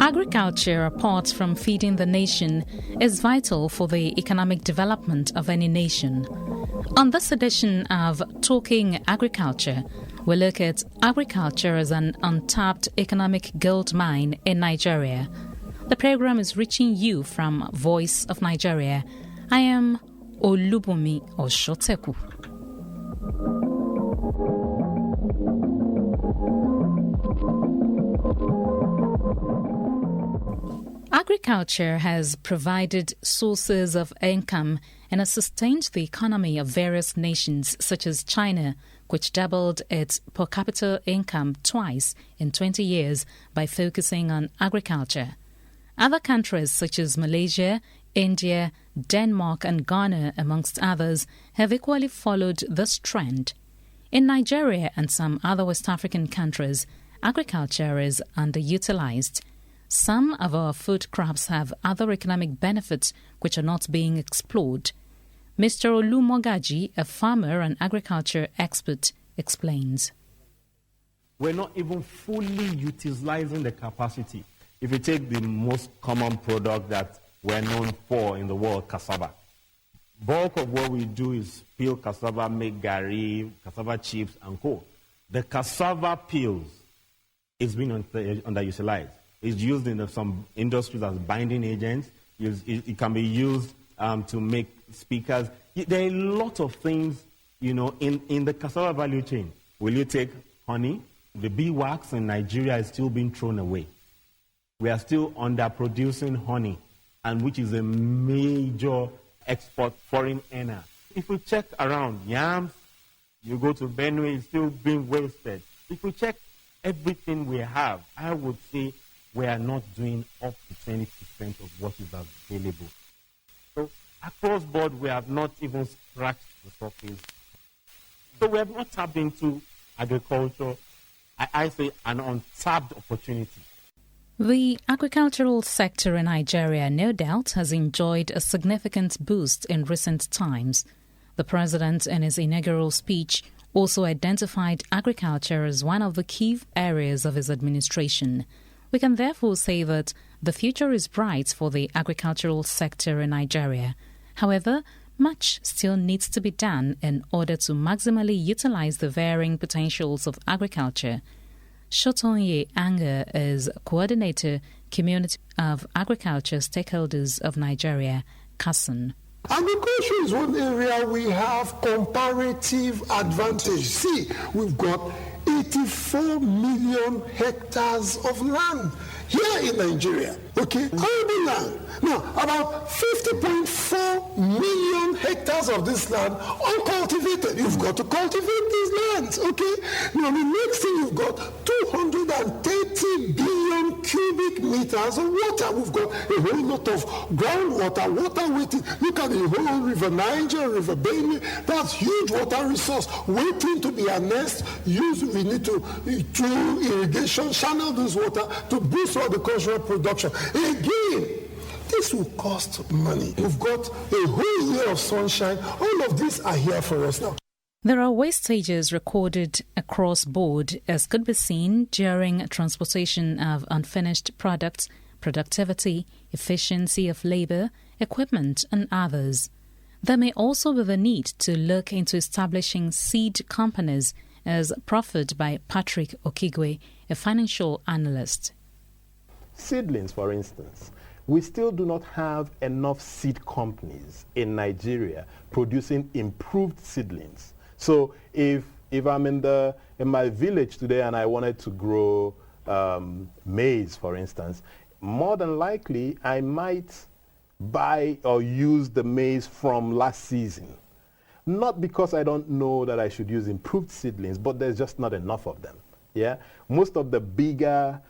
Agriculture, apart from feeding the nation, is vital for the economic development of any nation. On this edition of Talking Agriculture, we look at agriculture as an untapped economic gold mine in Nigeria. The program is reaching you from Voice of Nigeria. I am OLUBUNMI OSOTEKU. Agriculture has provided sources of income and has sustained the economy of various nations such as China, which doubled its per capita income twice in 20 years by focusing on agriculture. Other countries such as Malaysia, India, Denmark and Ghana, amongst others, have equally followed this trend. In Nigeria and some other West African countries, agriculture is underutilized. Some of our food crops have other economic benefits which are not being explored. Mr. Olumogaji, a farmer and agriculture expert, explains. We're not even fully utilizing the capacity. If you take the most common product that we're known for in the world, cassava. Bulk of what we do is peel cassava, make garri, cassava chips, and co. The cassava peels is being underutilized. It's used in some industries as binding agents. It can be used to make speakers. There are a lot of things, in the cassava value chain. Will you take honey? The beeswax in Nigeria is still being thrown away. We are still underproducing honey, and which is a major export foreign earner. If we check around yams, you go to Benue, it's still being wasted. If we check everything we have, I would say we are not doing up to 20% of what is available. So across board, we have not even scratched the surface. So we have not tapped into agriculture. I say an untapped opportunity. The agricultural sector in Nigeria, no doubt, has enjoyed a significant boost in recent times. The president, in his inaugural speech, also identified agriculture as one of the key areas of his administration. We can therefore say that the future is bright for the agricultural sector in Nigeria. However, much still needs to be done in order to maximally utilize the varying potentials of agriculture. Shotonye Anga is Coordinator, Community of Agriculture Stakeholders of Nigeria, CASN. Agriculture is one area we have comparative advantage. See, we've got 84 million hectares of land here in Nigeria. Okay, arable land. Now, about 50.4 million hectares of this land uncultivated. You've got to cultivate these lands. Okay. Now, the next thing, you've got 230 billion cubic meters of water. We've got a whole lot of groundwater, water waiting. Look at the whole River Niger, River Benue. That's huge water resource waiting to be harnessed. We need to, through irrigation, channel this water to boost agricultural production. Again, this will cost money. We've got a whole year of sunshine. All of these are here for us now. There are wastages recorded across board, as could be seen during transportation of unfinished products, productivity, efficiency of labor, equipment, and others. There may also be the need to look into establishing seed companies, as proffered by Patrick Okigwe, a financial analyst. Seedlings, for instance. We still do not have enough seed companies in Nigeria producing improved seedlings. So if I'm in my village today and I wanted to grow maize, for instance, more than likely I might buy or use the maize from last season. Not because I don't know that I should use improved seedlings, but there's just not enough of them. Yeah, most of the bigger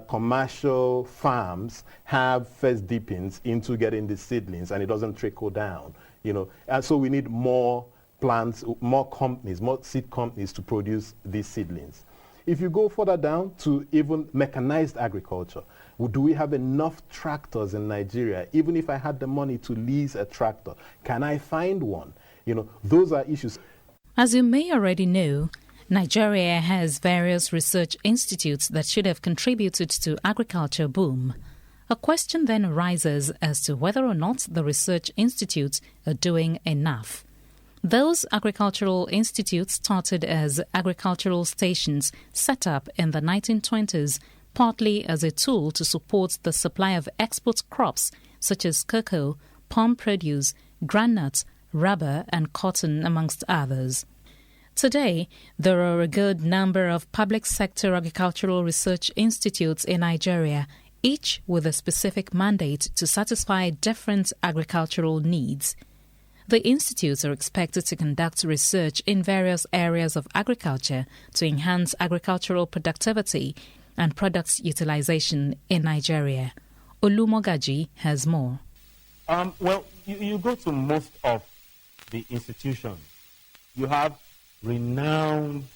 commercial farms have first dippings into getting the seedlings, and it doesn't trickle down. And so we need more plants, more companies, more seed companies to produce these seedlings. If you go further down to even mechanized agriculture, do we have enough tractors in Nigeria? Even if I had the money to lease a tractor, can I find one? Those are issues. As you may already know, Nigeria has various research institutes that should have contributed to agriculture boom. A question then arises as to whether or not the research institutes are doing enough. Those agricultural institutes started as agricultural stations set up in the 1920s, partly as a tool to support the supply of export crops such as cocoa, palm produce, groundnuts, rubber and cotton, amongst others. Today, there are a good number of public sector agricultural research institutes in Nigeria, each with a specific mandate to satisfy different agricultural needs. The institutes are expected to conduct research in various areas of agriculture to enhance agricultural productivity and products utilization in Nigeria. Olumogaji has more. Well, you go to most of the institutions. You have renowned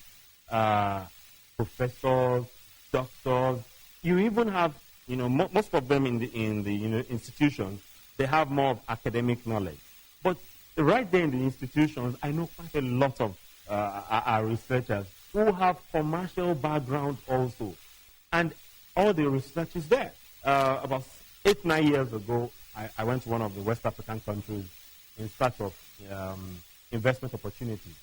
professors, doctors. You even have, most of them in the institutions, they have more of academic knowledge. But right there in the institutions, I know quite a lot of our researchers who have commercial background also. And all the research is there. About 8-9 years ago, I went to one of the West African countries in search of investment opportunities.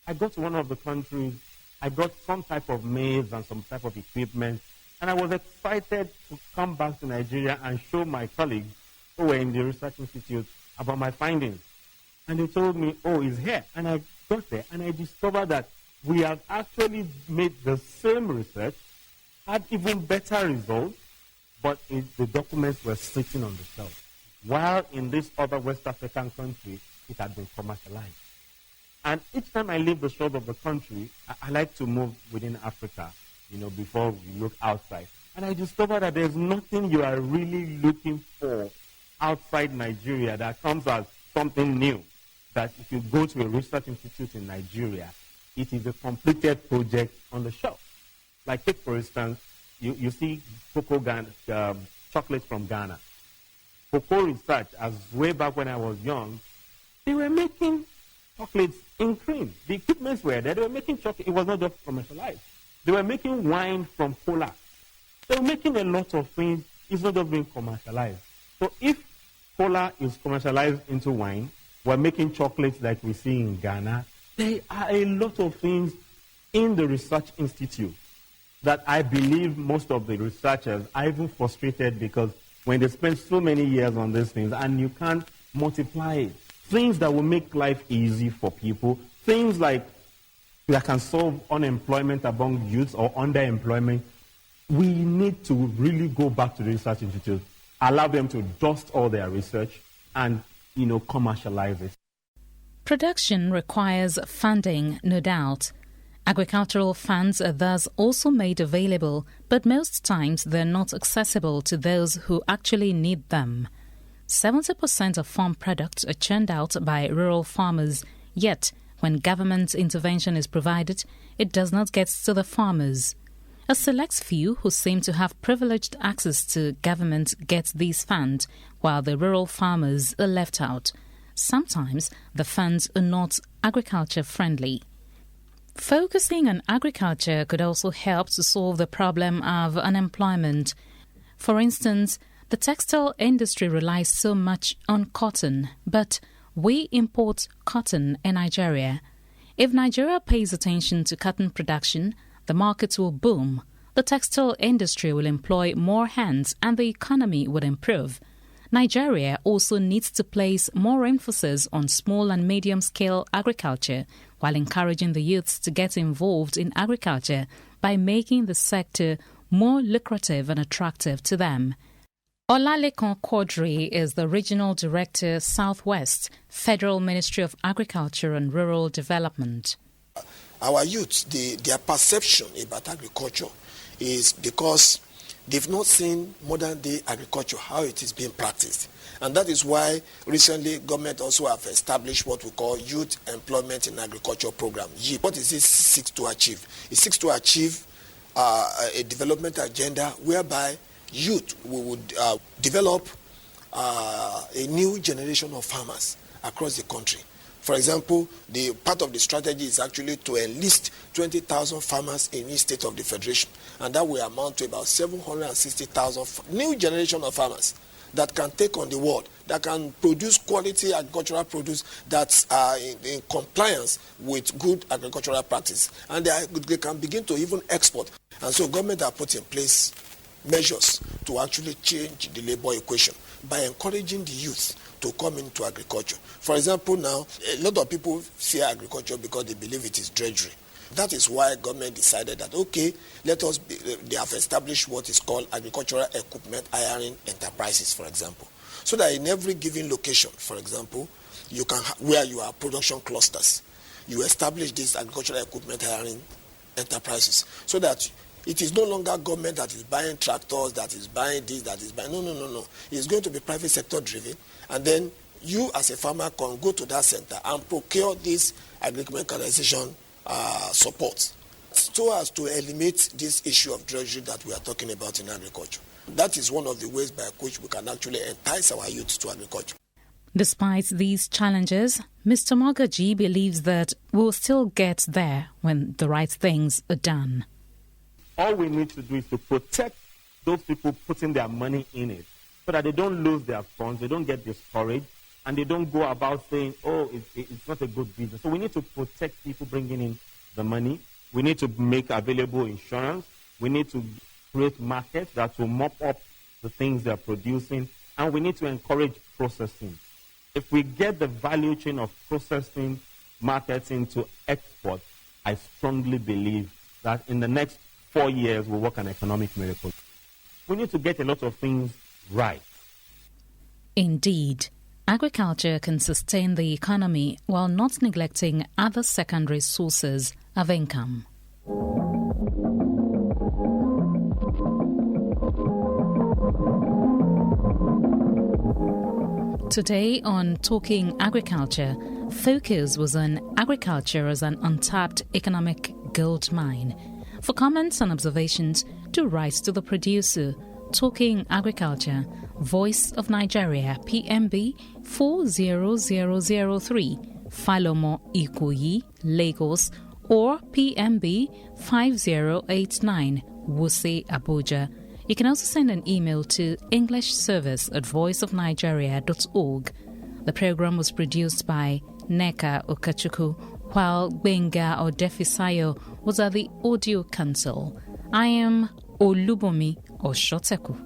I got to one of the countries, I got some type of maize and some type of equipment, and I was excited to come back to Nigeria and show my colleagues who were in the research institute about my findings. And they told me, oh, it's here. And I got there, and I discovered that we have actually made the same research, had even better results, but the documents were sitting on the shelf. While in this other West African country, it had been commercialized. And each time I leave the shores of the country, I like to move within Africa, before we look outside. And I discovered that there's nothing you are really looking for outside Nigeria that comes as something new. That if you go to a research institute in Nigeria, it is a completed project on the shelf. Like take, for instance, you see cocoa chocolates from Ghana. Cocoa research, as way back when I was young, they were making chocolates in cream. The equipments were there. They were making chocolate. It was not just commercialized. They were making wine from cola. They were making a lot of things. It's not just being commercialized. So if cola is commercialized into wine, we're making chocolates like we see in Ghana. There are a lot of things in the research institute that I believe most of the researchers are even frustrated because when they spend so many years on these things and you can't multiply it, things that will make life easy for people, things like that can solve unemployment among youths or underemployment, we need to really go back to the research institute, allow them to dust all their research and, commercialize it. Production requires funding, no doubt. Agricultural funds are thus also made available, but most times they're not accessible to those who actually need them. 70% of farm products are churned out by rural farmers, yet when government intervention is provided, it does not get to the farmers. A select few who seem to have privileged access to government get these funds, while the rural farmers are left out. Sometimes the funds are not agriculture-friendly. Focusing on agriculture could also help to solve the problem of unemployment. For instance, the textile industry relies so much on cotton, but we import cotton in Nigeria. If Nigeria pays attention to cotton production, the market will boom, the textile industry will employ more hands and the economy would improve. Nigeria also needs to place more emphasis on small and medium-scale agriculture while encouraging the youths to get involved in agriculture by making the sector more lucrative and attractive to them. Olalekan Quadri is the Regional Director, Southwest, Federal Ministry of Agriculture and Rural Development. Our youth, their perception about agriculture is because they've not seen modern-day agriculture, how it is being practiced. And that is why recently government also have established what we call Youth Employment in Agriculture Program. YEAP. What is it seeks to achieve? It seeks to achieve a development agenda whereby youth would develop a new generation of farmers across the country. For example, the part of the strategy is actually to enlist 20,000 farmers in each state of the federation, and that will amount to about 760,000 new generation of farmers that can take on the world, that can produce quality agricultural produce that's in compliance with good agricultural practice, and they can begin to even export. And so government have put in place measures to actually change the labor equation by encouraging the youth to come into agriculture. For example, now, a lot of people fear agriculture because they believe it is drudgery. That is why government decided that, okay, they have established what is called agricultural equipment hiring enterprises, for example. So that in every given location, for example, you can where you have production clusters, you establish these agricultural equipment hiring enterprises so that it is no longer government that is buying tractors, that is buying this, that is buying. No. It's going to be private sector driven. And then you as a farmer can go to that center and procure this agri-mechanization support so as to eliminate this issue of drudgery that we are talking about in agriculture. That is one of the ways by which we can actually entice our youth to agriculture. Despite these challenges, Mr. Mogaji believes that we'll still get there when the right things are done. All we need to do is to protect those people putting their money in it so that they don't lose their funds, they don't get discouraged, and they don't go about saying, oh, it's not a good business. So we need to protect people bringing in the money. We need to make available insurance. We need to create markets that will mop up the things they're producing. And we need to encourage processing. If we get the value chain of processing, marketing to export, I strongly believe that in the next 4 years we'll work an economic miracle. We need to get a lot of things right. Indeed, agriculture can sustain the economy while not neglecting other secondary sources of income. Today on Talking Agriculture, focus was on agriculture as an untapped economic gold mine. For comments and observations, do write to the producer, Talking Agriculture, Voice of Nigeria, PMB 40003, Falomo Ikoyi, Lagos, or PMB 5089, Wuse, Abuja. You can also send an email to englishservice@voiceofnigeria.org. The program was produced by NNEKA OKACHUKWU, while Benga Odefisayo was at the audio console. I am OLUBUNMI OSOTEKU.